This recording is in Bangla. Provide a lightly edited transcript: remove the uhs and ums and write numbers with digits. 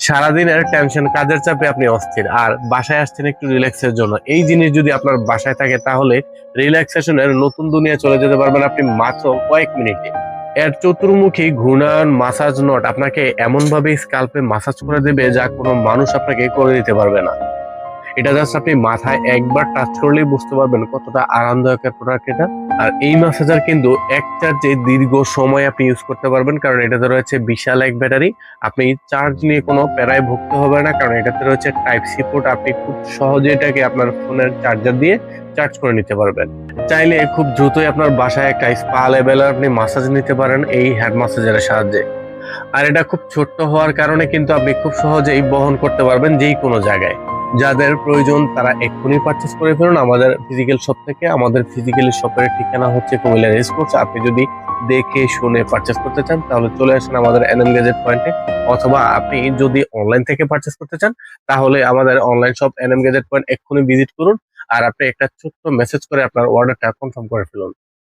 সারাদিনের টেনশন কাজের চাপে আপনি অস্থির আর বাসায় আসছেন একটু রিল্যাক্সের জন্য। এই জিনিস যদি আপনার বাসায় থাকে তাহলে রিল্যাক্সেশনের নতুন দুনিয়া চলে যেতে পারবেন আপনি মাত্র কয়েক মিনিটে। এর চতুর্মুখী ঘূর্ণায়ন মাসাজ নট আপনাকে এমন ভাবে স্কাল্পে মাসাজ করে দেবে যা কোনো মানুষ আপনাকে করে দিতে পারবে না। এটা জাস্ট আপনি মাথায় একবার টাচ করলেই বুঝতে পারবেন কতটা আরামদায়ক একটা প্রোডাক্ট এটা। আর এই ম্যাসাজার কিন্তু এক চার্জে দীর্ঘ সময় আপনি ইউজ করতে পারবেন, কারণ এটাতে রয়েছে বিশাল এক ব্যাটারি। আপনি চার্জ নিয়ে কোনো প্যারায় ভুগতে হবে না, কারণ এটাতে রয়েছে টাইপ সি পোর্ট। আপনি খুব সহজে এটাকে আপনার ফোনের চার্জার দিয়ে চার্জ করে নিতে পারবেন। চাইলে খুব দ্রুতই আপনার বাসায় একটা স্পা লেভেলের আপনি মাসাজ নিতে পারেন এই হ্যান্ড ম্যাসাজারের সাহায্যে। আর এটা খুব ছোট্ট হওয়ার কারণে কিন্তু আপনি খুব সহজেই বহন করতে পারবেন যেই কোনো জায়গায়। যাদের প্রয়োজন তারা এক্ষুনি পারচেস করে ফেলুন আমাদের ফিজিক্যাল শপ থেকে। আমাদের ফিজিক্যালি শপের ঠিকানা হচ্ছে কুমিল্লা রেসকোর্স। আপনি যদি দেখে শুনে পারচেস করতে চান তাহলে চলে আসেন আমাদের এনএম গ্যাজেট পয়েন্টে, অথবা আপনি যদি অনলাইন থেকে পারচেস করতে চান তাহলে আমাদের online shop NM gadget point এক্ষুনি ভিজিট করুন। আর আপনি একটা ছোট্ট মেসেজ করে আপনার অর্ডারটা কনফার্ম করে ফেলুন।